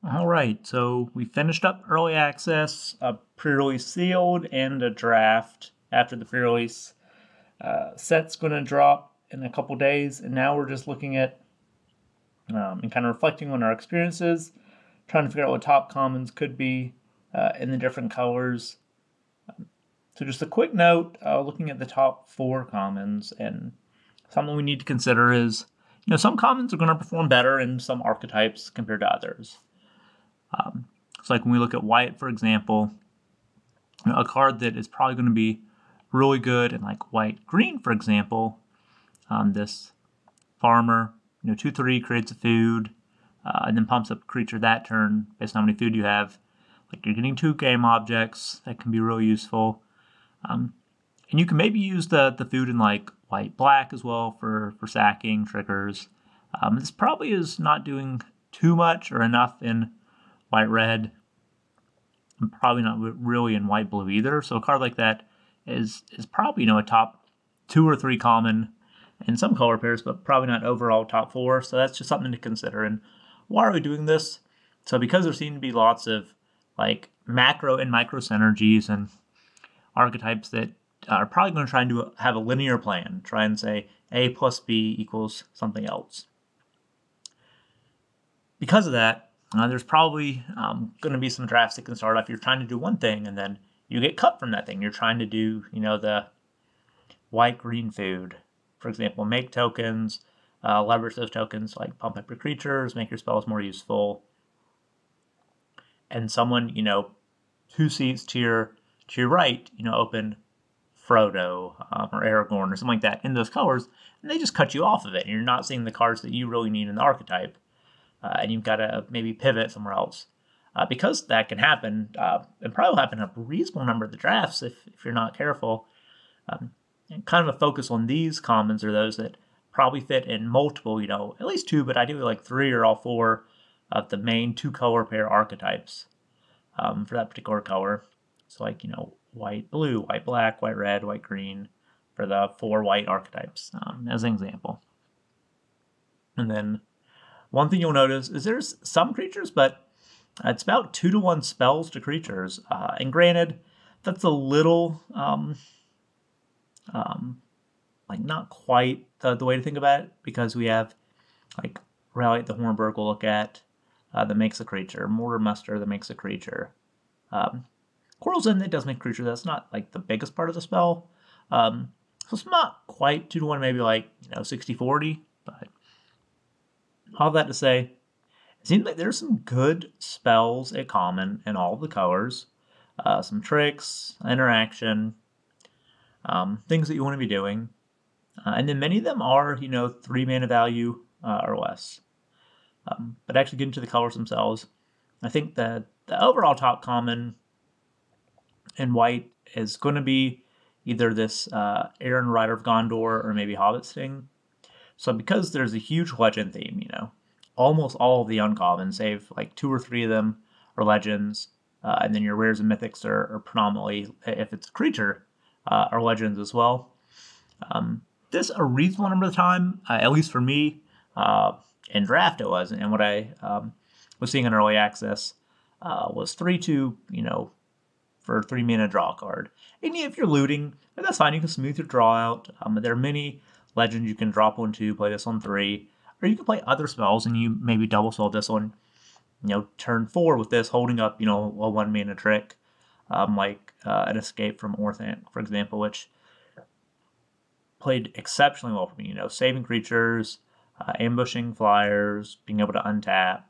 All right, so we finished up early access, a pre-release sealed, and a draft after the pre-release. Set's going to drop in a couple days, and now we're just looking at and kind of reflecting on our experiences, trying to figure out what top commons could be in the different colors. So just a quick note, looking at the top 4 commons, and something we need to consider is, some commons are going to perform better in some archetypes compared to others. So like when we look at white, for example, a card that is probably going to be really good in like white-green, for example, this farmer, 2/3 creates a food, and then pumps up a creature that turn based on how many food you have. Like you're getting 2 game objects that can be really useful. And you can maybe use the food in like white-black as well for sacking, triggers. This probably is not doing too much or enough in white-red, and probably not really in white-blue either. So a card like that is probably, a top 2 or 3 common in some color pairs, but probably not overall top 4. So that's just something to consider. And why are we doing this? So because there seem to be lots of like macro and micro synergies and archetypes that are probably going to try and have a linear plan, try and say A plus B equals something else. Because of that, there's probably going to be some drafts that can start off. You're trying to do one thing, and then you get cut from that thing. You're trying to do, the white-green food. For example, make tokens, leverage those tokens, like pump up your creatures, make your spells more useful. And someone, 2 seats to your right, open Frodo or Aragorn or something like that in those colors, and they just cut you off of it. And you're not seeing the cards that you really need in the archetype. And you've got to maybe pivot somewhere else. Because that can happen, and probably will happen in a reasonable number of the drafts if you're not careful. And kind of a focus on these commons are those that probably fit in multiple, at least 2, but ideally like 3 or all 4 of the main 2 color pair archetypes for that particular color. So like, white-blue, white-black, white-red, white-green for the 4 white archetypes as an example. And then one thing you'll notice is there's some creatures, but it's about 2-to-1 spells to creatures. And granted, that's a little, like not quite the way to think about it, because we have like Rally at the Hornburg we'll look at that makes a creature, Mortar Muster that makes a creature. Quarrel's End that does make a creature. That's not like the biggest part of the spell. So it's not quite 2-to-1, maybe like 60-40, but all that to say, it seems like there's some good spells at common in all of the colors. Some tricks, interaction, things that you want to be doing. And then many of them are, 3 mana value or less. But actually getting to the colors themselves, I think that the overall top common in white is going to be either this Aaron Rider of Gondor or maybe Hobbit Sting. So because there's a huge legend theme, almost all of the uncommons, save like 2 or 3 of them, are legends. And then your rares and mythics are predominantly, if it's a creature, are legends as well. This a reasonable number of the time, at least for me, in draft it was, and what I was seeing in early access was 3-2, for 3 mana draw card. And if you're looting, that's fine, you can smooth your draw out. There are many legends you can drop on 2, play this on 3, or you can play other spells and you maybe double spell this on, turn 4 with this, holding up, a 1 mana trick, like an Escape from Orthanc, for example, which played exceptionally well for me, saving creatures, ambushing flyers, being able to untap,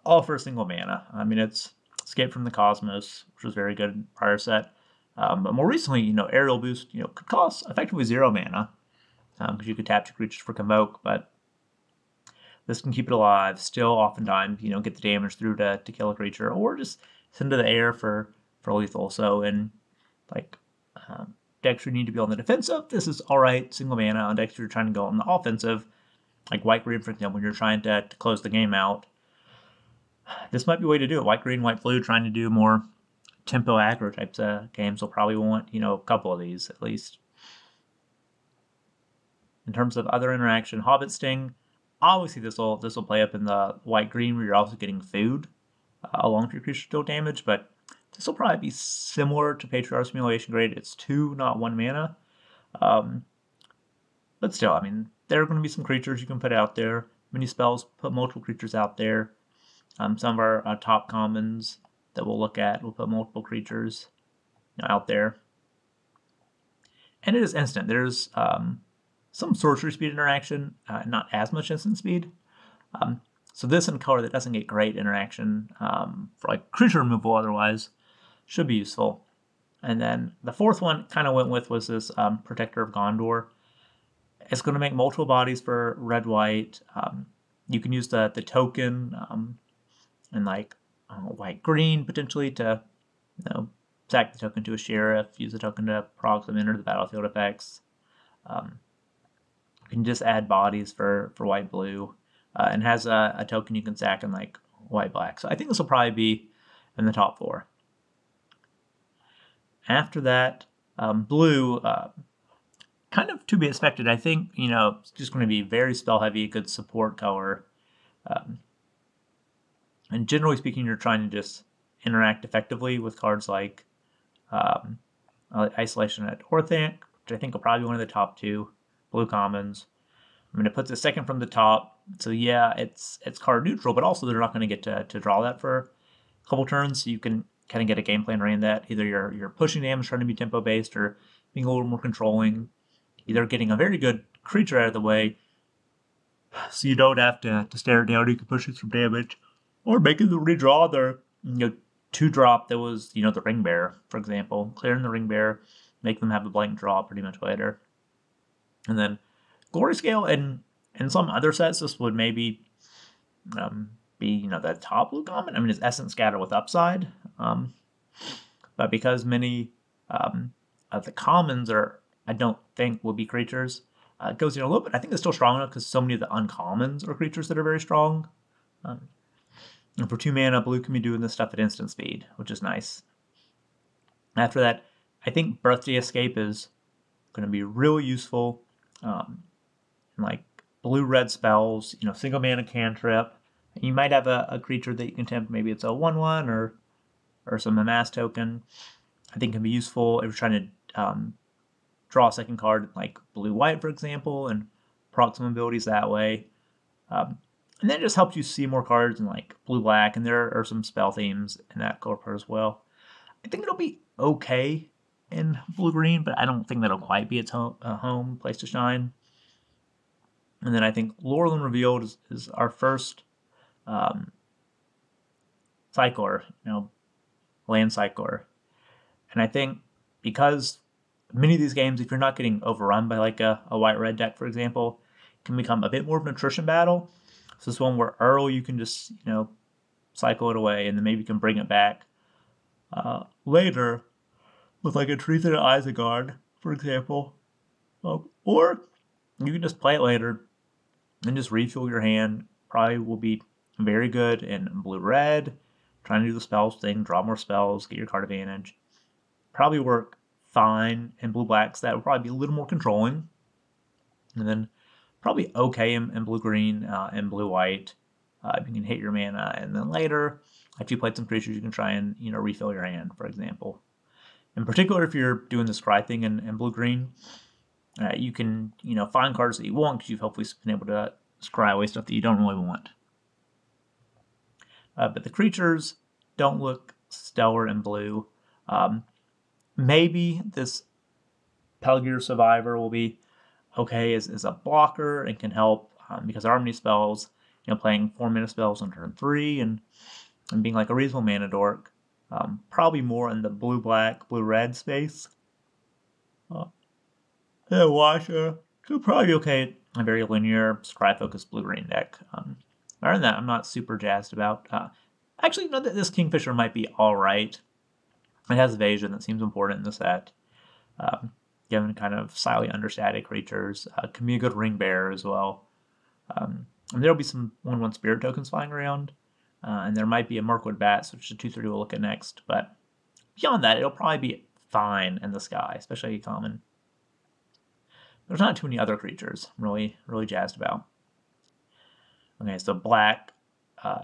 all for a single mana. I mean, it's Escape from the Cosmos, which was very good in prior set. But more recently, Aerial Boost, could cost effectively 0 mana, because you could tap 2 creatures for Convoke, but this can keep it alive, still oftentimes, get the damage through to kill a creature, or just send to the air for lethal. So in, like, decks you need to be on the defensive, this is alright, single mana. On decks you're trying to go on the offensive, like white-green, for example, when you're trying to close the game out. This might be a way to do it. White-green, white-blue, trying to do more tempo aggro types of games will probably want, a couple of these at least. In terms of other interaction, Hobbit Sting, Obviously, this will play up in the white-green where you're also getting food along with your creature deal damage, but this will probably be similar to Patriarch Simulation Grade. It's 2, not 1 mana. But still, I mean, there are going to be some creatures you can put out there. Many spells put multiple creatures out there. Some of our top commons that we'll look at will put multiple creatures out there. And it is instant. There's some sorcery speed interaction, not as much instant speed. So this in color that doesn't get great interaction for like creature removal otherwise should be useful. And then the fourth one kind of went with was this Protector of Gondor. It's going to make multiple bodies for red-white. You can use the token and like white-green potentially to sack the token to a sheriff, use the token to prog them enter the battlefield effects. You can just add bodies for white-blue. And has a token you can sack in like white-black. So I think this will probably be in the top 4. After that, blue, kind of to be expected. I think, it's just going to be very spell-heavy, good support color. And generally speaking, you're trying to just interact effectively with cards like Isolation at Orthanc, which I think will probably be one of the top 2 blue commons. I mean, it puts it second from the top, so yeah, it's card neutral, but also they're not going to get to draw that for a couple turns, so you can kind of get a game plan around that. Either you're pushing damage, trying to be tempo-based, or being a little more controlling. Either getting a very good creature out of the way, so you don't have to stare it down, you can push it some damage, or making them redraw their 2-drop that was, the Ring Bearer, for example. Clearing the Ring Bearer, make them have a blank draw pretty much later. And then Glory Scale and some other sets, this would maybe be, the top blue common. I mean, it's Essence Scatter with upside. But because many of the commons I don't think will be creatures, it goes in a little bit. I think it's still strong enough because so many of the uncommons are creatures that are very strong. And for 2 mana, blue can be doing this stuff at instant speed, which is nice. After that, I think Birthday Escape is going to be really useful. Like blue-red spells, single mana cantrip. You might have a creature that you can tempt. Maybe it's a 1/1 or some amass token. I think can be useful if you're trying to draw a second card, like blue-white, for example, and proc some abilities that way. And then it just helps you see more cards in like blue-black, and there are some spell themes in that color card as well. I think it'll be okay in blue-green, but I don't think that'll quite be its home place to shine. And then I think Lorelyn Revealed is our first cycler, land cycler. And I think because many of these games, if you're not getting overrun by like a white-red deck, for example, it can become a bit more of an attrition battle. So this one where early you can just, cycle it away, and then maybe you can bring it back later with like a Treason and Isengard, for example. Or you can just play it later and just refuel your hand. Probably will be very good in blue-red, trying to do the spells thing, draw more spells, get your card advantage. Probably work fine in blue-black, so that would probably be a little more controlling. And then probably okay in blue-green and blue-white. If you can hit your mana, and then later, after you played some creatures, you can try and refill your hand, for example. In particular, if you're doing the scry thing in blue-green, you can find cards that you want because you've hopefully been able to scry away stuff that you don't really want. But the creatures don't look stellar in blue. Maybe this Pelgear Survivor will be okay as a blocker and can help because there are many spells, playing 4-mana spells on turn 3 and being like a reasonable mana dork. Probably more in the blue-black, blue-red space. Yeah, Washer could probably be okay. A very linear, scry-focused blue-green deck. Other than that, I'm not super jazzed about. Actually, this Kingfisher might be all right. It has evasion that seems important in the set. Given kind of slightly understated creatures. Can be a good ring bearer as well. And there'll be some 1/1 spirit tokens flying around. And there might be a Mirkwood Bats, which is a 2/3 we'll look at next. But beyond that, it'll probably be fine in the sky, especially common. There's not too many other creatures I'm really jazzed about. Okay, so black,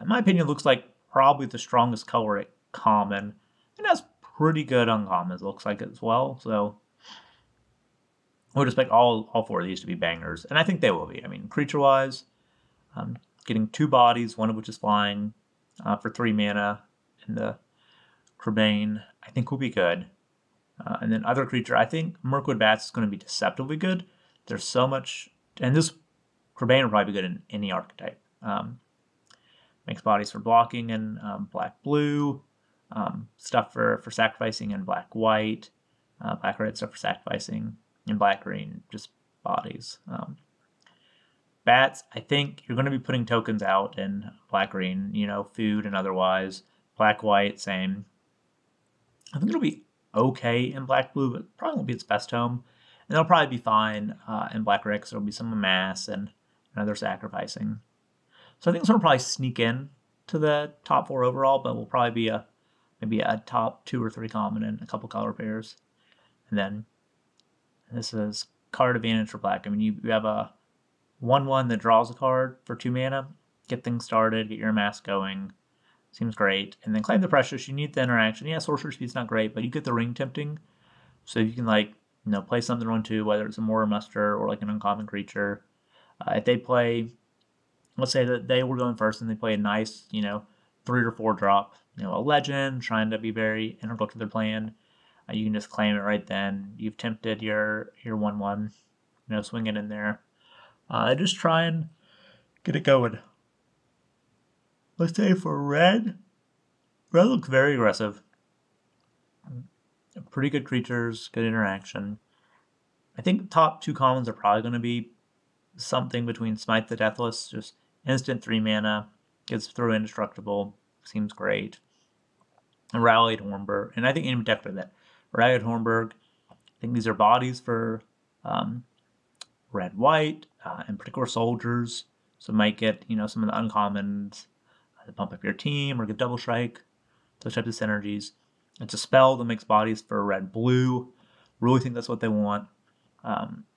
in my opinion, looks like probably the strongest color at common, and has pretty good uncommons, looks like as well. So I would expect all four of these to be bangers, and I think they will be. I mean, creature-wise, getting 2 bodies, one of which is flying, for 3 mana in the Crebain, I think will be good. And then other creature, I think Mirkwood Bats is going to be deceptively good. There's so much, and this Crebain will probably be good in any archetype. Makes bodies for blocking and black-blue, stuff for sacrificing and black-white, black-red stuff for sacrificing, and black-green, just bodies. Bats, I think you're going to be putting tokens out in black-green, food and otherwise. Black-white, same. I think it'll be okay in black-blue, but probably won't be its best home. And it'll probably be fine in black-red, because there'll be some amass and other sacrificing. So I think this one will probably sneak in to the top 4 overall, but will probably be maybe a top 2 or 3 common in a couple color pairs. And then this is card advantage for black. I mean, you have a 1/1 that draws a card for 2 mana, get things started, get your amass going. Seems great. And then Claim the Precious, you need the interaction. Yeah, Sorcerer Speed's not great, but you get the ring tempting. So you can, play something on 2, whether it's a Mortar Muster or like an uncommon creature. If they play, let's say that they were going first and they play a nice, 3 or 4 drop, a legend, trying to be very integral to their plan, you can just claim it right then. You've tempted your 1/1, swing it in there. Just try and get it going. Let's say for red looks very aggressive. Pretty good creatures, good interaction. I think top 2 commons are probably going to be something between Smite the Deathless, just instant 3 mana, gets through indestructible, seems great. And Rallied Hornburg, and I think in deck for that. Rallied Hornburg, I think these are bodies for red-white, and particular soldiers, so might get, some of the uncommons to pump up your team or get double strike, those types of synergies. It's a spell that makes bodies for red-blue. Really think that's what they want.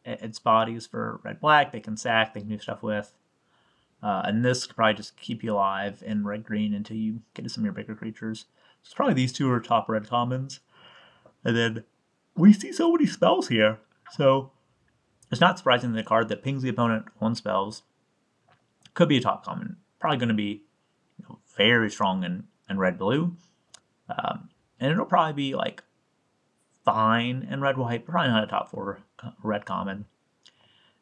It's bodies for red-black. They can sack. They can do stuff with. And this could probably just keep you alive in red-green until you get to some of your bigger creatures. So it's probably these 2 are top red commons. And then we see so many spells here. So it's not surprising that a card that pings the opponent on spells could be a top common. Probably going to be very strong in red-blue. And it'll probably be fine in red-white, but probably not a top 4 red common.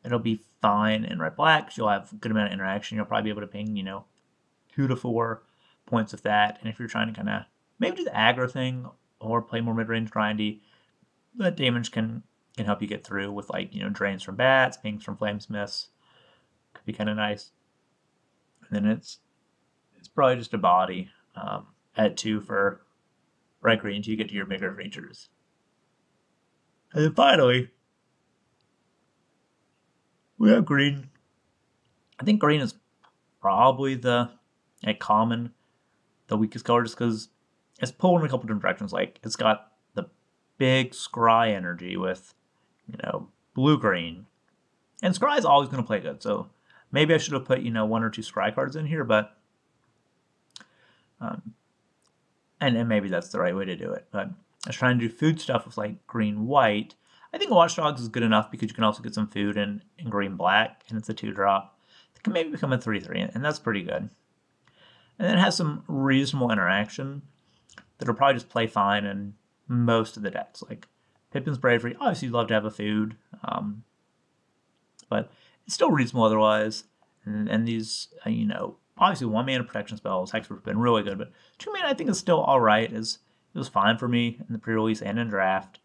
It'll be fine in red-black, because you'll have a good amount of interaction. You'll probably be able to ping, 2 to 4 points of that. And if you're trying to kind of maybe do the aggro thing or play more mid-range grindy, that damage can help you get through with drains from bats, pings from flamesmiths. Could be kind of nice. And then it's probably just a body at 2 for red-green until you get to your bigger creatures. And then finally, we have green. I think green is probably the common, the weakest color, just because it's pulled in a couple different directions. It's got the big scry energy with, blue-green. And scry is always going to play good, so maybe I should have put, 1 or 2 scry cards in here, but and maybe that's the right way to do it. But I was trying to do food stuff with green-white. I think Watchdogs is good enough because you can also get some food in green-black, and it's a 2-drop. It can maybe become a 3/3, and that's pretty good. And then it has some reasonable interaction that'll probably just play fine in most of the decks. Pippin's Bravery, obviously you'd love to have a food, but it's still reasonable otherwise. And these, obviously 1 mana protection spells, Hexproof have been really good, but 2 mana I think is still alright. It was fine for me in the pre-release and in draft.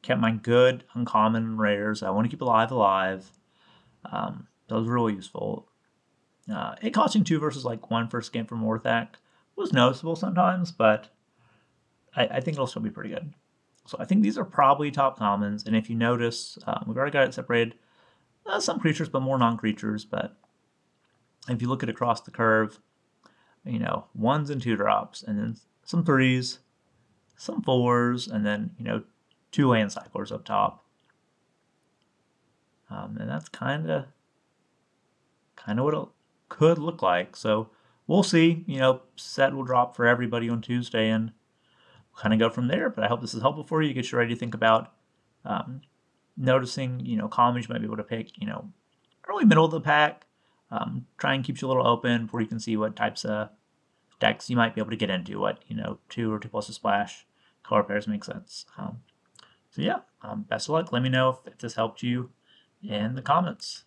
Kept my good uncommon rares. I want to keep alive. That was really useful. It costing 2 versus 1 first game from Orthac was noticeable sometimes, but I think it'll still be pretty good. So I think these are probably top commons, and if you notice, we've already got it separated. Some creatures, but more non-creatures, but if you look at across the curve, 1s and 2-drops, and then some 3s, some 4s, and then, 2 land cyclers up top. And that's kind of what could look like. So we'll see. Set will drop for everybody on Tuesday, and we'll kind of go from there. But I hope this is helpful for you. Get you ready to think about um, noticing, columns you might be able to pick, early middle of the pack. Try and keep you a little open before you can see what types of decks you might be able to get into. What 2 or 2 plus a splash color pairs make sense. So yeah, best of luck. Let me know if this helped you in the comments.